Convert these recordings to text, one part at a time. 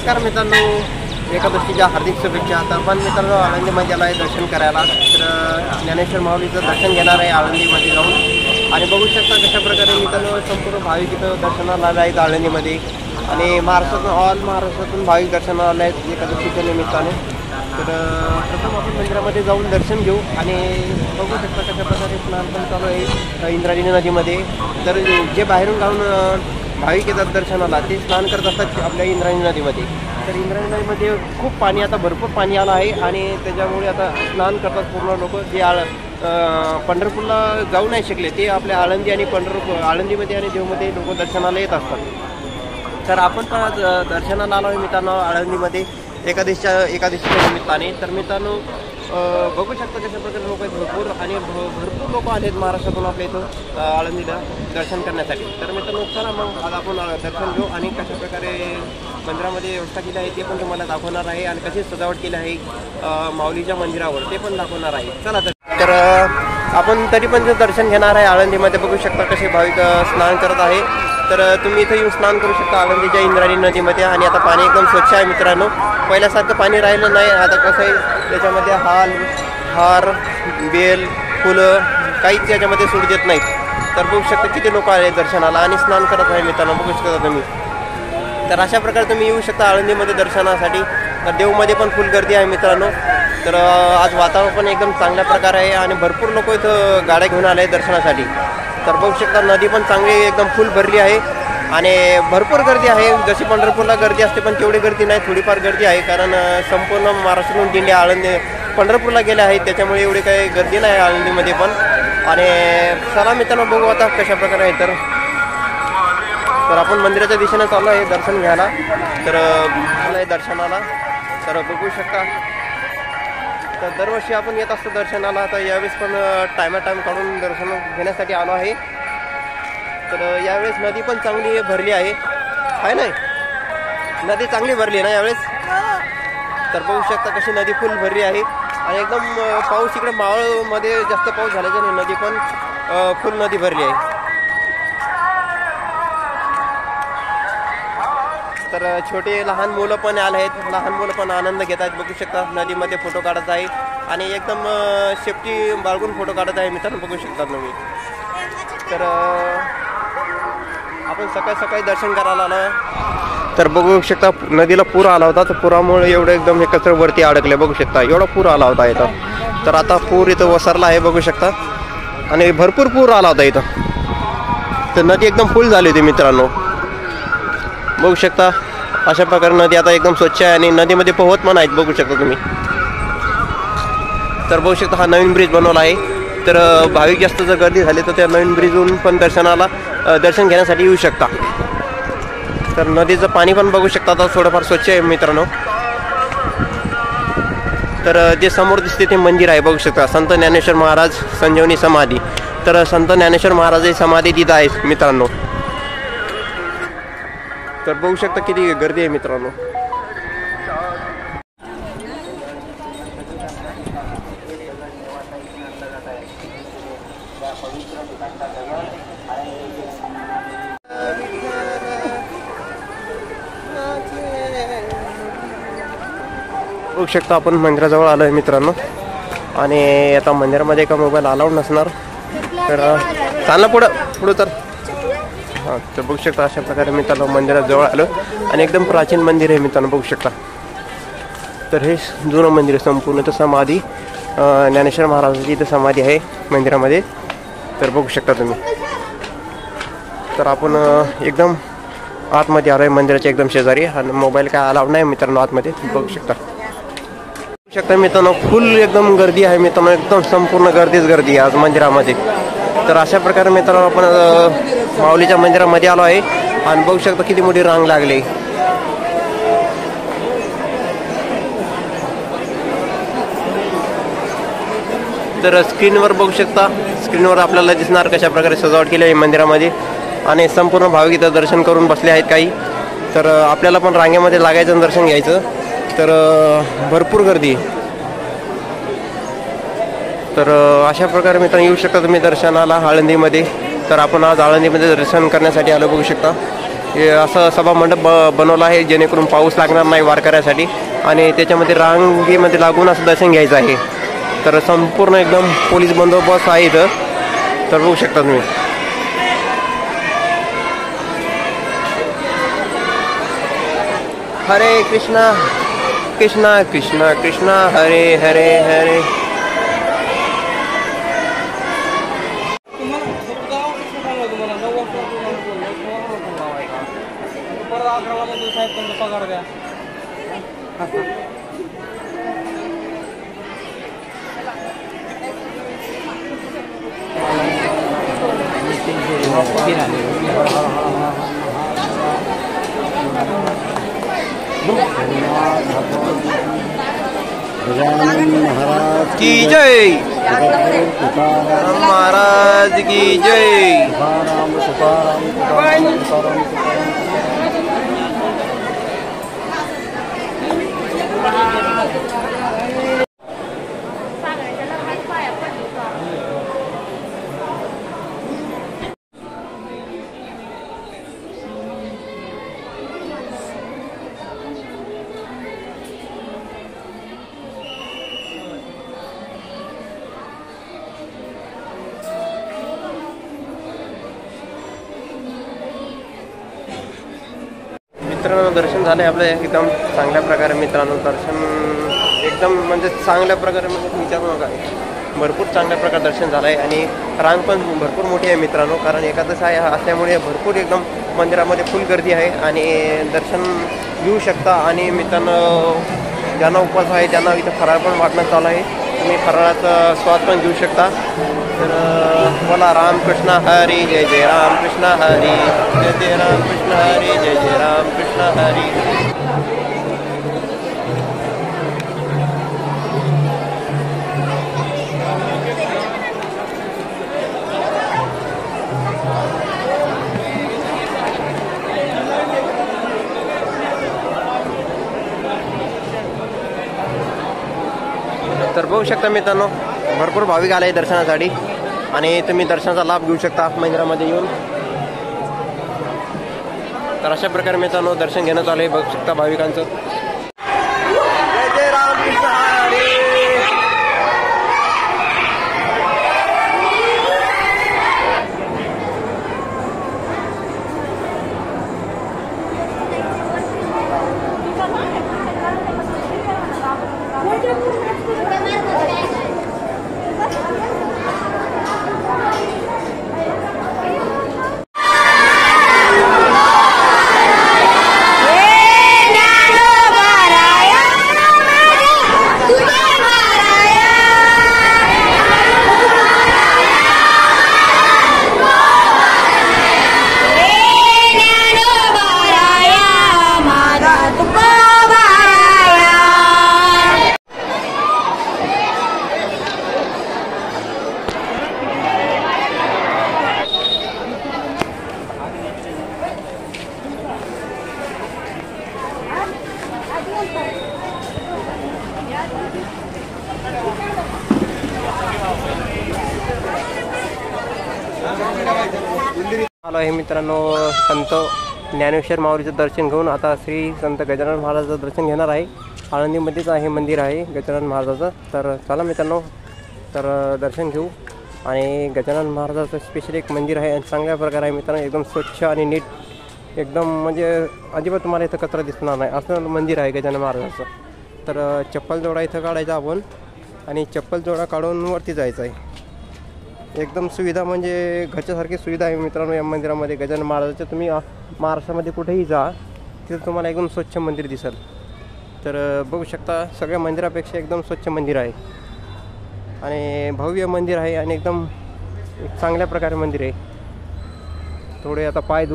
नमस्कार मित्रांनो, एकादशीच्या हार्दिक शुभेच्छा. तर पण मित्रांनो, आळंदीमध्ये आला आहे दर्शन करायला. तर ज्ञानेश्वर माऊलीचं दर्शन घेणार आहे आळंदीमध्ये जाऊन. आणि बघू शकता कशा प्रकारे मित्रांनो संपूर्ण भाविक इथं दर्शनाला आले आहेत आळंदीमध्ये. आणि महाराष्ट्रातून भाविक दर्शनाला आले आहेत एकादशीच्या निमित्ताने. तर प्रथम आपण मंदिरामध्ये जाऊन दर्शन घेऊ आणि बघू शकता कशा प्रकारे स्नान पण चालू आहे इंद्रायणी नदीमध्ये. तर जे बाहेरून गावून भाविक येतात दर्शनाला ते स्नान करत असतात आपल्या इंद्रायणी नदीमध्ये. तर इंद्रायणी नदीमध्ये खूप पाणी, आता भरपूर पाणी आलं आहे आणि त्याच्यामुळे आता स्नान करतात पूर्ण लोक. जे पंढरपूरला जाऊ नाही शकले ते आपल्या आळंदी आणि आळंदीमध्ये आणि देवमध्ये लोक दर्शनाला येत असतात. तर आपण पण आज दर्शनाला आलो आहे मित्रांनो आळंदीमध्ये एकादशीच्या निमित्ताने. तर मित्रांनो बघू शकता कशा प्रकारे लोक आहेत भरपूर लोक आलेत महाराष्ट्रातून आपल्या इथं आळंदीला दर्शन करण्यासाठी. तर मित्रांनो चला मग आज आपण दर्शन घेऊ आणि कशा प्रकारे मंदिरामध्ये व्यवस्था केली आहे ते पण तुम्हाला दाखवणार आहे आणि कशी सजावट केली आहे माऊलीच्या मंदिरावर ते पण दाखवणार आहे. चला तर आपण तरी पण दर्शन घेणार आहे आळंदीमध्ये. बघू शकता कसे भाविक स्नान करत आहे. तर तुम्ही इथं येऊन स्नान करू शकता आळंदीच्या इंद्रायणी नदीमध्ये. आणि आता पाणी एकदम स्वच्छ आहे मित्रांनो, पहिल्यासारखं पाणी राहिलं नाही. आता कसं आहे त्याच्यामध्ये हार बेल फुलं काहीच याच्यामध्ये सूट देत नाहीत. तर बघू शकता किती लोक आले दर्शनाला आणि स्नान करत आहे मित्रांनो, बघू शकता तुम्ही. तर अशा प्रकारे तुम्ही येऊ शकता आळंदीमध्ये दर्शनासाठी. तर देवमध्ये पण फुल गर्दी आहे मित्रांनो. तर आज वातावरण पण एकदम चांगल्या प्रकारे आहे आणि भरपूर लोक इथं गाड्या घेऊन आले दर्शनासाठी. तर बघू शकता नदी पण चांगली एकदम फुल भरली आहे आणि भरपूर गर्दी आहे. जशी पंढरपूरला गर्दी असते पण तेवढी गर्दी नाही, थोडीफार गर्दी आहे. कारण संपूर्ण महाराष्ट्रातून दिंड्या पंढरपूरला गेल्या आहेत, त्याच्यामुळे एवढी काही गर्दी नाही आळंदीमध्ये पण. आणि चला मित्रांनो बघू आता कशा प्रकारे आहे. तर आपण मंदिराच्या दिशेनं चाललो आहे दर्शन घ्यायला. तर दर्शनाला तर बघू शकता. तर दरवर्षी आपण येत असतो दर्शनाला. तर यावेळेस पण टाईम काढून दर्शन घेण्यासाठी आलो आहे. तर यावेळेस नदी पण चांगली भरली आहे नाही, नदी चांगली भरली ना यावेळेस. तर बघू शकता कशी नदी फुल भरली आहे आणि एकदम पाऊस इकडे मावळमध्ये जास्त पाऊस झाल्याच्याने नदी पण फुल नदी भरली आहे. तर छोटे लहान मुलं पण आले आहेत, लहान मुलं पण आनंद घेत आहेत. बघू शकता नदीमध्ये फोटो काढत आहे आणि एकदम सेफ्टी बाळगून फोटो काढत आहे मित्रांनो, बघू शकता तुम्ही. तर आपण सकाळी दर्शन करायला आलो. तर बघू शकता नदीला पूर आला होता. तर पुरामुळे एवढं एकदम हे कचरा वरती अडकले, बघू शकता एवढा पूर आला होता इथं. तर आता पूर इथं वसरला आहे बघू शकता आणि भरपूर पूर आला होता इथं. तर नदी एकदम फुल झाली होती मित्रांनो, बघू शकता. अशा प्रकारे नदी आता एकदम स्वच्छ आहे आणि नदीमध्ये पोहत पण आहेत, बघू शकता तुम्ही. तर बघू शकता हा नवीन ब्रिज बनवला आहे. तर भाविक जास्त जर गर्दी झाली तर त्या नवीन ब्रिजवरून पण दर्शन घेण्यासाठी येऊ शकता. तर नदीचं पाणी पण बघू शकता आता थोडंफार स्वच्छ आहे मित्रांनो. तर जे समोर दिसते ते मंदिर आहे, बघू शकता संत ज्ञानेश्वर महाराज संजीवनी समाधी. तर संत ज्ञानेश्वर महाराजाची समाधी तिथं आहे मित्रांनो. तर बघू शकता किती गर्दी आहे मित्रांनो. बघू शकता आपण मंदिराजवळ आलो आहे मित्रांनो. आणि आता मंदिरामध्ये का मोबाईल अलाउड नसणार. तर चाललं पुढं तर हां. तर बघू शकता अशा प्रकारे मित्रांनो मंदिराजवळ आलो आणि एकदम प्राचीन मंदिर आहे मित्रांनो, बघू शकता. तर हे जुनं मंदिर आहे संपूर्ण. तर समाधी ज्ञानेश्वर महाराजांची इथं समाधी आहे मंदिरामध्ये. तर बघू शकता तुम्ही. तर आपण एकदम आतमध्ये आलो आहे मंदिराच्या एकदम शेजारी आणि मोबाईल काय अलाउड नाही मित्रांनो आतमध्ये, बघू शकता. मित्रांनो फुल एकदम गर्दी आहे मित्रांनो, एकदम संपूर्ण गर्दी आज मंदिरामध्ये. तर अशा प्रकारे मित्रांनो आपण माऊलीच्या मंदिरामध्ये आलो आहे आणि बघू शकता किती मोठी रांग लागली. तर स्क्रीनवर बघू शकता, स्क्रीनवर आपल्याला दिसणार कशा प्रकारे सजावट केली आहे मंदिरामध्ये आणि संपूर्ण भाविक इथं दर्शन करून बसले आहेत काही. तर आपल्याला पण रांगेमध्ये लागायचं दर्शन घ्यायचं. तर भरपूर गर्दी. तर अशा प्रकारे मित्रांनो येऊ शकता तुम्ही दर्शनाला आळंदीमध्ये. तर आपण आज आळंदीमध्ये दर्शन करण्यासाठी आलो, बघू शकता. हे असं सभामंडप बनवला आहे जेणेकरून पाऊस लागणार नाही वारकऱ्यासाठी आणि त्याच्यामध्ये रांगेमध्ये लागून असं दर्शन घ्यायचं आहे. तर संपूर्ण एकदम पोलीस बंदोबस्त आहे इथं, तर बघू शकता तुम्ही. हरे कृष्णा कृष्णा कृष्णा कृष्णा हरे हरे हरे. महाराज की जय, महाराज की जय. मित्रांनो दर्शन झाले आपलं एकदम चांगल्या प्रकारे. मित्रांनो दर्शन एकदम म्हणजे चांगल्या प्रकारे म्हणजे विचारू नका, भरपूर चांगल्या प्रकारे दर्शन झालं आहे आणि रांग पण भरपूर मोठी आहे मित्रांनो. कारण एकादश आहे असल्यामुळे भरपूर एकदम मंदिरामध्ये फुल गर्दी आहे आणि दर्शन घेऊ शकता. आणि मित्रांनो ज्यांना उपवास आहे त्यांना इथं फराळ पण वाटणं चालू आहे, तुम्ही फराळाचा स्वाद पण घेऊ शकता. तर बोला रामकृष्ण हरी जय जय रामकृष्ण हरी जय जय रामकृष्ण हरी जय जय रामकृष्ण हरी. तर बघू शकता मित्रांनो भरपूर भाविक आले दर्शनासाठी आणि तुम्ही दर्शनाचा लाभ घेऊ शकता मंदिरामध्ये येऊन. तर अशा प्रकारे मित्रांनो दर्शन घेण्यात आले बघू शकता भाविकांचं. जय जय रामकृष्ण हरी. आलो आहे मित्रांनो संत ज्ञानेश्वर माऊलीचं दर्शन घेऊन. आता श्री संत गजानन महाराजाचं दर्शन घेणार आहे. आळंदीमध्येच आहे मंदिर आहे गजानन महाराजाचं. तर चला मित्रांनो तर दर्शन घेऊ. आणि गजानन महाराजाचं स्पेशल एक मंदिर आहे आणि चांगल्या प्रकारे आहे मित्रांनो, एकदम स्वच्छ आणि नीट, एकदम म्हणजे अजिबात तुम्हाला इथं कचरा दिसणार नाही असं मंदिर आहे गजानन महाराजाचं. तर चप्पल जोडा इथं काढायचा आपण आणि चप्पल जोडा काढून वरती जायचं आहे. एकदम सुविधा म्हणजे घरच्यासारखी सुविधा आहे मित्रांनो या मंदिरामध्ये गजानन महाराजाच्या. तुम्ही महाराष्ट्रामध्ये कुठेही जा तिथं तुम्हाला एकदम स्वच्छ मंदिर दिसेल. तर बघू शकता सगळ्या मंदिरापेक्षा एकदम स्वच्छ मंदिर आहे आणि भव्य मंदिर आहे आणि एकदम चांगल्या प्रकारे मंदिर आहे. थोडे आता पाय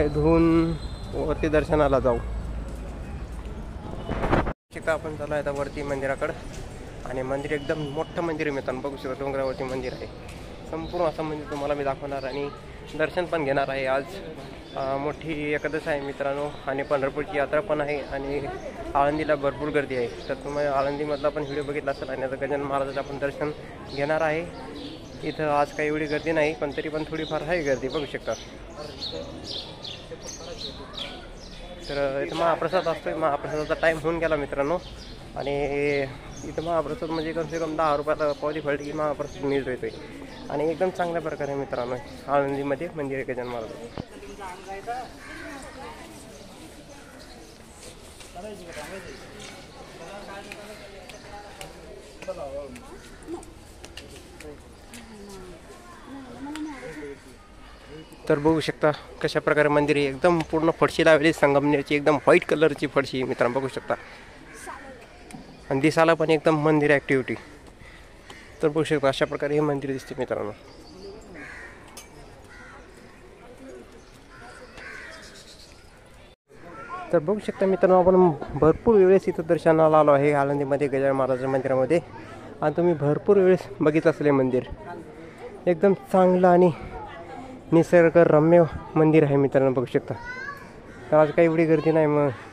धुवून वरती दर्शनाला जाऊ शकता आपण. चालू आहे आता वरती मंदिराकडं आणि मंदिर एकदम मोठं मंदिर आहे मित्रांनो. बघू शकता डोंगरावरती मंदिर आहे. संपूर्ण असं मंदिर तुम्हाला मी दाखवणार आणि दर्शन पण घेणार आहे. आज मोठी एकादश आहे मित्रांनो आणि पंढरपूरची यात्रा पण आहे आणि आळंदीला भरपूर गर्दी आहे. तर तुम्ही आळंदीमधला पण व्हिडिओ बघितला असेल आणि आता गजानन महाराजाचं आपण दर्शन घेणार आहे. इथं आज काही एवढी गर्दी नाही पण तरी पण थोडीफार आहे गर्दी बघू शकता. तर इथं महाप्रसाद असतो. महाप्रसादाचा टाईम होऊन गेला मित्रांनो. आणि इथं महाप्रसाद म्हणजे कमसे कम 10 रुपयाला पावती फळली की महाप्रसाद मिळतो येतोय. आणि एकदम चांगल्या प्रकारे मित्रांनो आळंदीमध्ये मंदिर आहे गजानन महाराज. तर बघू शकता कशा प्रकारे मंदिर आहे. एकदम पूर्ण फडशी लावली संगमनेरची, एकदम व्हाईट कलरची फडशी मित्रांनो बघू शकता. आणि दिसायला पण एकदम मंदिर ॲक्टिव्हिटी. तर बघू शकता अशा प्रकारे हे मंदिर दिसते मित्रांनो. तर बघू शकता मित्रांनो आपण भरपूर वेळेस इथं दर्शनाला आलो आहे आळंदीमध्ये गजानन महाराजांच्या मंदिरामध्ये. आणि तुम्ही भरपूर वेळेस बघितलं असले मंदिर एकदम चांगलं आणि निसर्गरम्य मंदिर आहे मित्रांनो बघू शकता. तर आज काही एवढी गर्दी नाही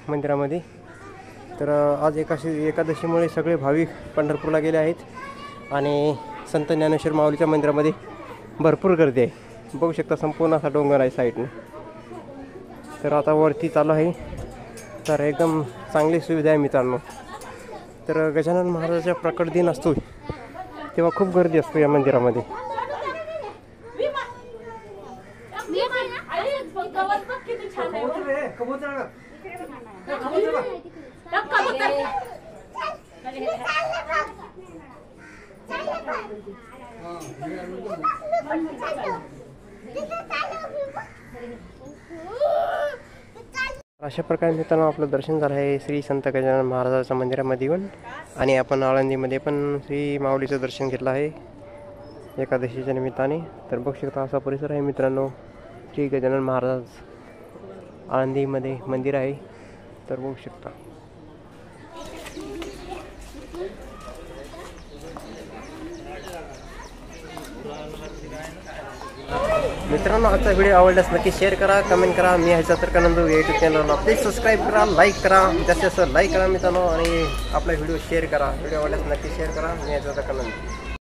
मंदिरामध्ये. तर आज एकादशीमुळे सगळे भाविक पंढरपूरला गेले आहेत. आणि संत ज्ञानेश्वर माऊलीच्या मंदिरामध्ये भरपूर गर्दी आहे. बघू शकता संपूर्ण असा डोंगर आहे साईडने. तर आता वरती चालू आहे. तर एकदम चांगली सुविधा आहे मित्रांनो. तर गजानन महाराजाचा प्रकट दिन असतो तेव्हा खूप गर्दी असतो या मंदिरामध्ये. अशा प्रकारे मित्रांनो आपलं दर्शन झालं आहे श्री संत गजानन महाराजाच्या मंदिरामध्ये येऊन. आणि आपण आळंदीमध्ये पण श्री माऊलीचं दर्शन घेतलं आहे एकादशीच्या निमित्ताने. तर बघू शकता असा परिसर आहे मित्रांनो. श्री गजानन महाराज आळंदीमध्ये मंदिर आहे. तर बघू शकता. मित्रांनो आजचा व्हिडिओ आवडल्यास नक्की शेअर करा, कमेंट करा. मी ह्याचा तर नंदू यूट्यूब चॅनलला प्लीज सबस्क्राईब करा, लाईक करा, जास्तीत जास्त लाईक करा मित्रांनो. आणि आपला व्हिडिओ शेअर करा. व्हिडिओ आवडल्यास नक्की शेअर करा. मी ह्याचा तर नंदू.